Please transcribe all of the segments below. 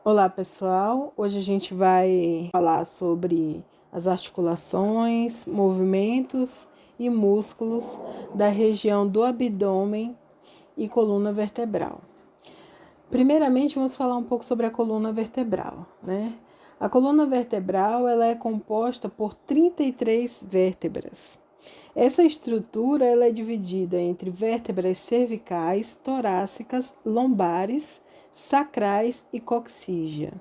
Olá, pessoal. Hoje a gente vai falar sobre as articulações, movimentos e músculos da região do abdômen e coluna vertebral. Primeiramente, vamos falar um pouco sobre a coluna vertebral, né? A coluna vertebral, ela é composta por 33 vértebras. Essa estrutura ela é dividida entre vértebras cervicais, torácicas, lombares, sacrais e coxígea.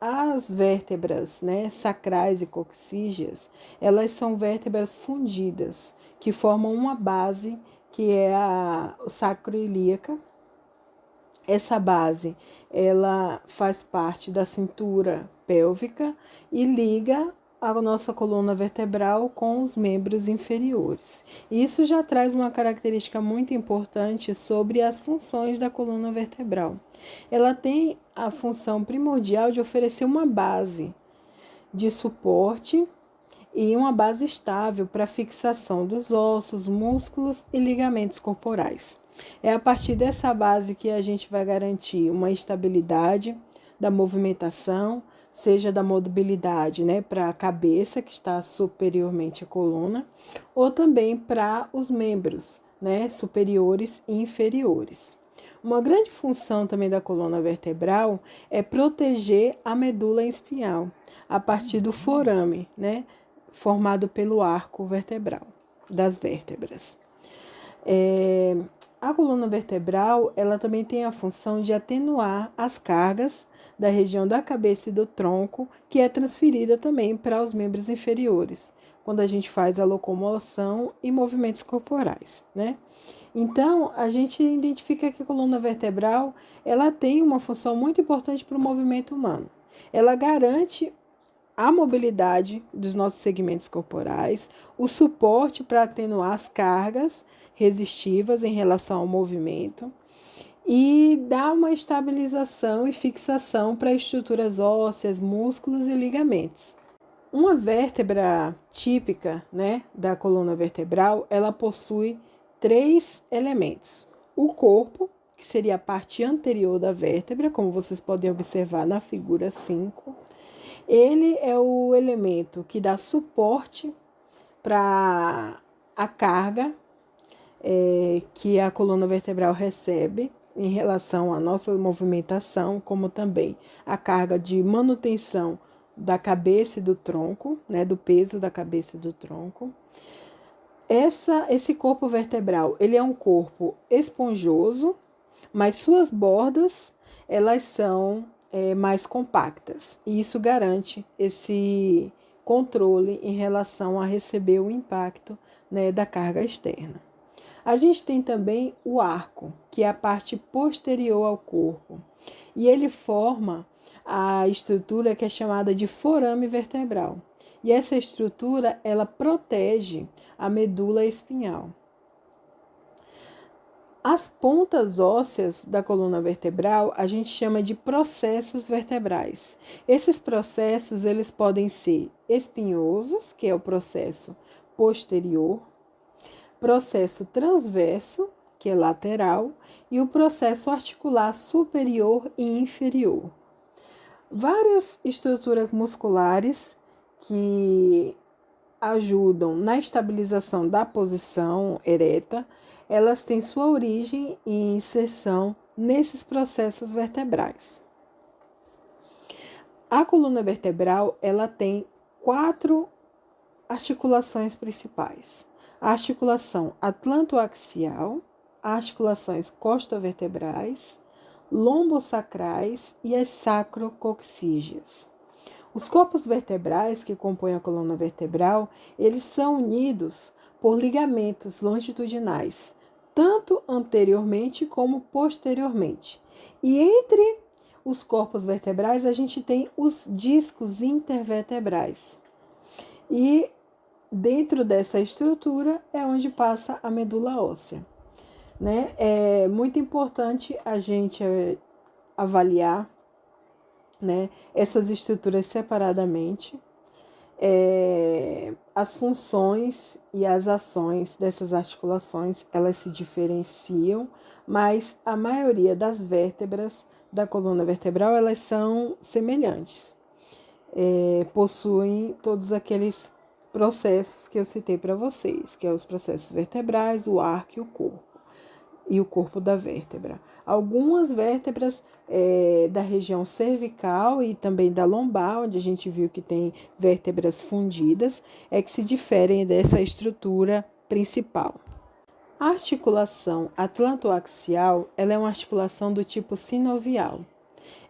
As vértebras, né, sacrais e coxígeas, elas são vértebras fundidas, que formam uma base, que é a sacroiliaca. Essa base, ela faz parte da cintura pélvica e liga a nossa coluna vertebral com os membros inferiores. Isso já traz uma característica muito importante sobre as funções da coluna vertebral. Ela tem a função primordial de oferecer uma base de suporte e uma base estável para a fixação dos ossos, músculos e ligamentos corporais. É a partir dessa base que a gente vai garantir uma estabilidade da movimentação, seja da mobilidade, né, para a cabeça, que está superiormente à coluna, ou também para os membros, né, superiores e inferiores. Uma grande função também da coluna vertebral é proteger a medula espinhal, a partir do forame, né, formado pelo arco vertebral das vértebras. A coluna vertebral, ela também tem a função de atenuar as cargas da região da cabeça e do tronco, que é transferida também para os membros inferiores, quando a gente faz a locomoção e movimentos corporais, né? Então, a gente identifica que a coluna vertebral, ela tem uma função muito importante para o movimento humano. Ela garante a mobilidade dos nossos segmentos corporais, o suporte para atenuar as cargas resistivas em relação ao movimento e dá uma estabilização e fixação para estruturas ósseas, músculos e ligamentos. Uma vértebra típica, né, da coluna vertebral, ela possui 3 elementos. O corpo, que seria a parte anterior da vértebra, como vocês podem observar na figura 5. Ele é o elemento que dá suporte para a carga que a coluna vertebral recebe em relação à nossa movimentação, como também a carga de manutenção da cabeça e do tronco, né, do peso da cabeça e do tronco. Esse corpo vertebral, ele é um corpo esponjoso, mas suas bordas, elas são mais compactas. E isso garante esse controle em relação a receber o impacto, né, da carga externa. A gente tem também o arco, que é a parte posterior ao corpo. E ele forma a estrutura que é chamada de forame vertebral. E essa estrutura, ela protege a medula espinhal. As pontas ósseas da coluna vertebral a gente chama de processos vertebrais. Esses processos, eles podem ser espinhosos, que é o processo posterior, processo transverso, que é lateral, e o processo articular superior e inferior. Várias estruturas musculares que ajudam na estabilização da posição ereta, elas têm sua origem e inserção nesses processos vertebrais. A coluna vertebral, ela tem 4 articulações principais. A articulação atlantoaxial, articulações costovertebrais, lombosacrais e as sacrocoxígeas. Os corpos vertebrais que compõem a coluna vertebral, eles são unidos por ligamentos longitudinais, tanto anteriormente como posteriormente. E entre os corpos vertebrais, a gente tem os discos intervertebrais. E dentro dessa estrutura é onde passa a medula óssea, né? É muito importante a gente avaliar, né, essas estruturas separadamente, as funções e as ações dessas articulações, elas se diferenciam, mas a maioria das vértebras da coluna vertebral, elas são semelhantes. Possuem todos aqueles processos que eu citei para vocês, que é os processos vertebrais, o arco e o corpo da vértebra. Algumas vértebras da região cervical e também da lombar, onde a gente viu que tem vértebras fundidas, é que se diferem dessa estrutura principal. A articulação atlantoaxial, ela é uma articulação do tipo sinovial.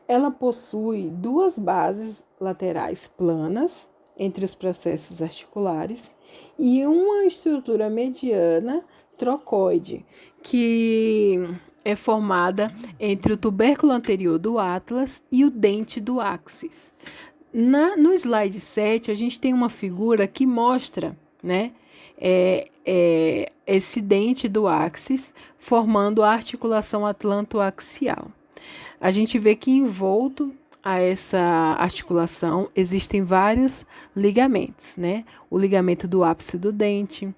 Ela possui duas bases laterais planas entre os processos articulares e uma estrutura mediana trocoide, que é formada entre o tubérculo anterior do atlas e o dente do áxis. No slide 7, a gente tem uma figura que mostra, né, esse dente do áxis formando a articulação atlantoaxial. A gente vê que envolto a essa articulação existem vários ligamentos, né? O ligamento do ápice do dente,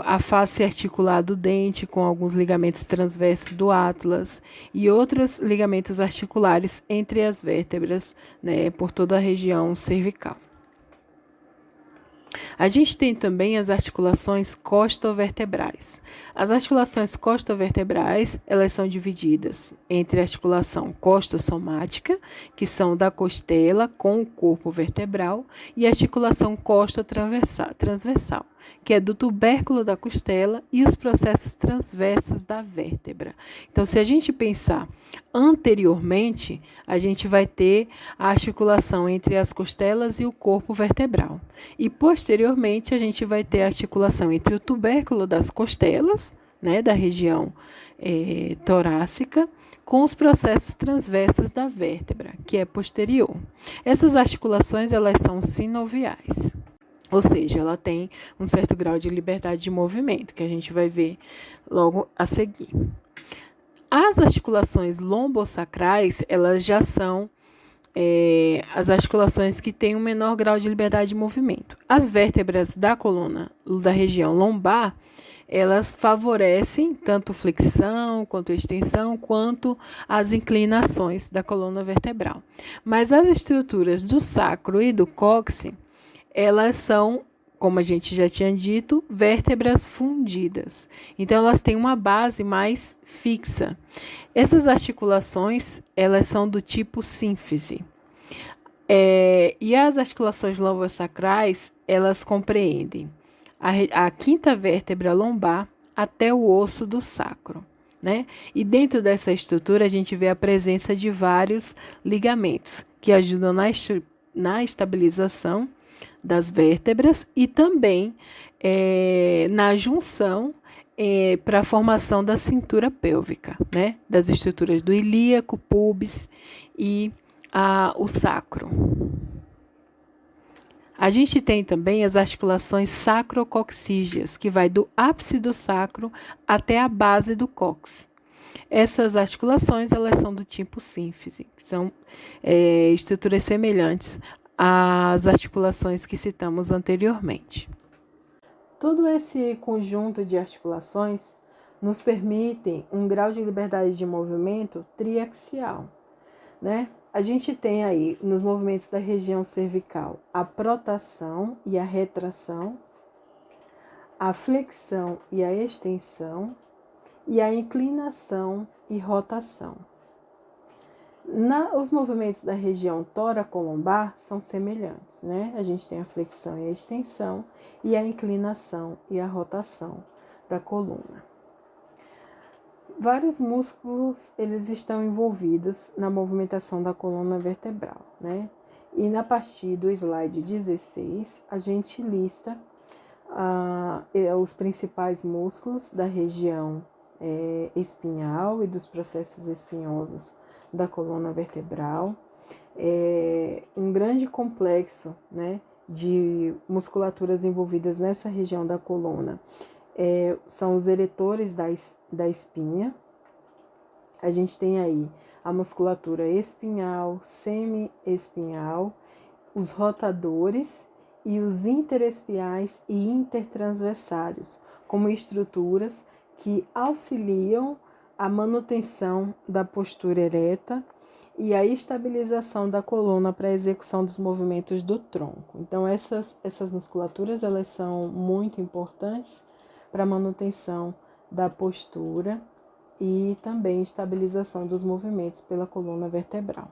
a face articular do dente com alguns ligamentos transversos do atlas e outros ligamentos articulares entre as vértebras, né, por toda a região cervical. A gente tem também as articulações costovertebrais. As articulações costovertebrais, elas são divididas entre a articulação costossomática, que são da costela com o corpo vertebral, e a articulação costotransversal, que é do tubérculo da costela e os processos transversos da vértebra. Então, se a gente pensar anteriormente, a gente vai ter a articulação entre as costelas e o corpo vertebral. E posteriormente, a gente vai ter a articulação entre o tubérculo das costelas, né, da região torácica, com os processos transversos da vértebra, que é posterior. Essas articulações, elas são sinoviais. Ou seja, ela tem um certo grau de liberdade de movimento, que a gente vai ver logo a seguir. As articulações lombosacrais, elas já são as articulações que têm um menor grau de liberdade de movimento. As vértebras da coluna, da região lombar, elas favorecem tanto flexão, quanto extensão, quanto as inclinações da coluna vertebral. Mas as estruturas do sacro e do cóccix, elas são, como a gente já tinha dito, vértebras fundidas. Então, elas têm uma base mais fixa. Essas articulações, elas são do tipo sínfise. E as articulações lombosacrais, elas compreendem a quinta vértebra lombar até o osso do sacro, né? E dentro dessa estrutura, a gente vê a presença de vários ligamentos que ajudam na estabilização das vértebras e também na junção para a formação da cintura pélvica, né? Das estruturas do ilíaco, pubis e o sacro. A gente tem também as articulações sacrococcígeas, que vai do ápice do sacro até a base do cóccix. Essas articulações, elas são do tipo sínfise, que são estruturas semelhantes às articulações que citamos anteriormente. Todo esse conjunto de articulações nos permitem um grau de liberdade de movimento triaxial, né? A gente tem aí, nos movimentos da região cervical, a protração e a retração, a flexão e a extensão, e a inclinação e rotação. Os movimentos da região toracolombar são semelhantes, né? A gente tem a flexão e a extensão, e a inclinação e a rotação da coluna. Vários músculos, eles estão envolvidos na movimentação da coluna vertebral, né? E na partir do slide 16, a gente lista os principais músculos da região espinhal e dos processos espinhosos da coluna vertebral. Um grande complexo, né, de musculaturas envolvidas nessa região da coluna. São os eretores da espinha. A gente tem aí a musculatura espinhal, semi-espinhal, os rotadores e os interespiais e intertransversários, como estruturas que auxiliam a manutenção da postura ereta e a estabilização da coluna para a execução dos movimentos do tronco. Então, essas musculaturas, elas são muito importantes para a manutenção da postura e também estabilização dos movimentos pela coluna vertebral.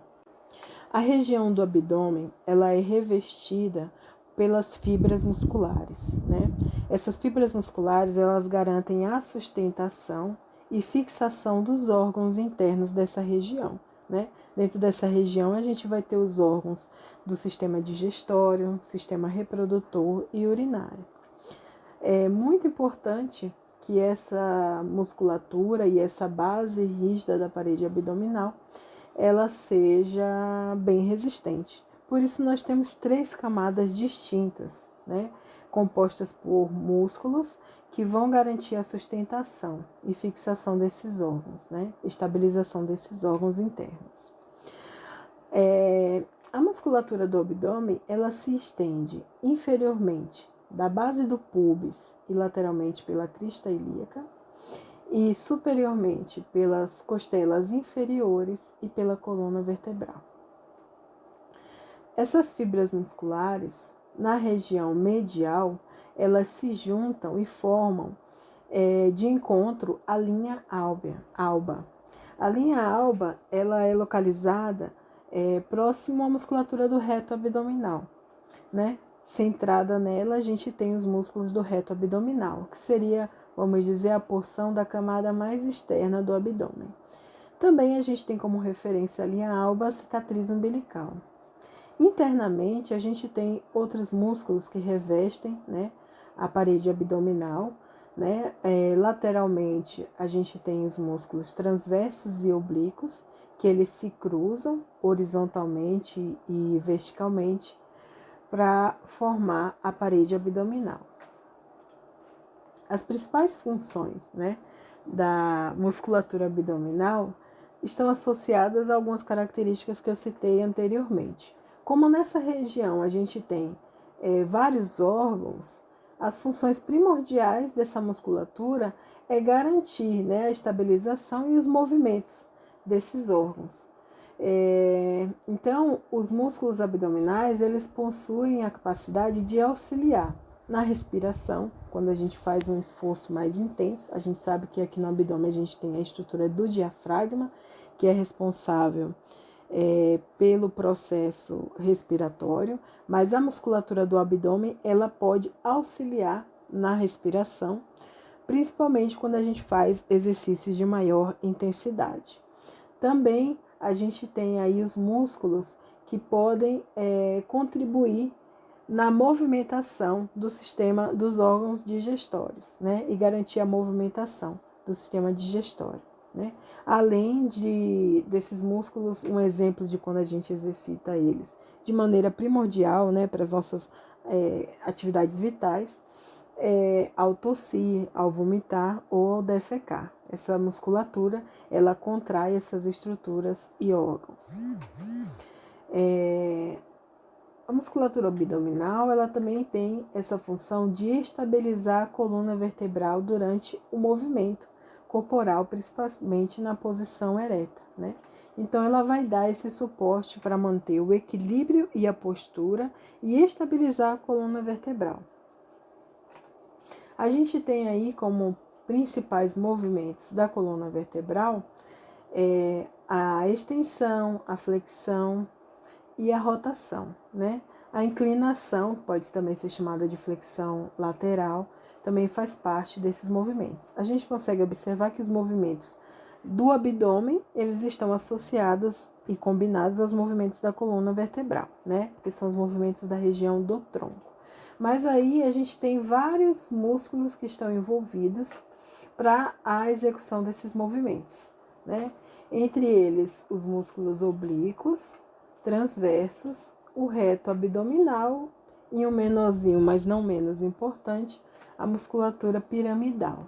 A região do abdômen, ela é revestida pelas fibras musculares, né? Essas fibras musculares, elas garantem a sustentação e fixação dos órgãos internos dessa região, né? Dentro dessa região, a gente vai ter os órgãos do sistema digestório, sistema reprodutor e urinário. É muito importante que essa musculatura e essa base rígida da parede abdominal, ela seja bem resistente. Por isso, nós temos 3 camadas distintas, né? Compostas por músculos que vão garantir a sustentação e fixação desses órgãos, né? Estabilização desses órgãos internos. A musculatura do abdômen, ela se estende inferiormente da base do púbis e lateralmente pela crista ilíaca e superiormente pelas costelas inferiores e pela coluna vertebral. Essas fibras musculares, na região medial, elas se juntam e formam de encontro a linha alba. A linha alba, ela é localizada próximo à musculatura do reto abdominal, né? Centrada nela, a gente tem os músculos do reto abdominal, que seria, vamos dizer, a porção da camada mais externa do abdômen. Também a gente tem como referência a linha alba, a cicatriz umbilical. Internamente, a gente tem outros músculos que revestem, né, a parede abdominal, né? Lateralmente, a gente tem os músculos transversos e oblíquos, que eles se cruzam horizontalmente e verticalmente para formar a parede abdominal. As principais funções, né, da musculatura abdominal estão associadas a algumas características que eu citei anteriormente. Como nessa região a gente tem vários órgãos, as funções primordiais dessa musculatura é garantir, né, a estabilização e os movimentos desses órgãos. Então, os músculos abdominais, eles possuem a capacidade de auxiliar na respiração, quando a gente faz um esforço mais intenso. A gente sabe que aqui no abdômen a gente tem a estrutura do diafragma, que é responsável pelo processo respiratório, mas a musculatura do abdômen, ela pode auxiliar na respiração, principalmente quando a gente faz exercícios de maior intensidade. Também a gente tem aí os músculos que podem contribuir na movimentação do sistema dos órgãos digestórios, né? E garantir a movimentação do sistema digestório, né? Além desses músculos, um exemplo de quando a gente exercita eles de maneira primordial, né, para as nossas atividades vitais, ao tossir, ao vomitar ou ao defecar. Essa musculatura, ela contrai essas estruturas e órgãos. A musculatura abdominal, ela também tem essa função de estabilizar a coluna vertebral durante o movimento corporal, principalmente na posição ereta, né? Então, ela vai dar esse suporte para manter o equilíbrio e a postura e estabilizar a coluna vertebral. A gente tem aí como principais movimentos da coluna vertebral a extensão, a flexão e a rotação, né? A inclinação, pode também ser chamada de flexão lateral, também faz parte desses movimentos. A gente consegue observar que os movimentos do abdômen, eles estão associados e combinados aos movimentos da coluna vertebral, né? Que são os movimentos da região do tronco. Mas aí a gente tem vários músculos que estão envolvidos para a execução desses movimentos, né? Entre eles, os músculos oblíquos, transversos, o reto abdominal e um menorzinho, mas não menos importante, a musculatura piramidal,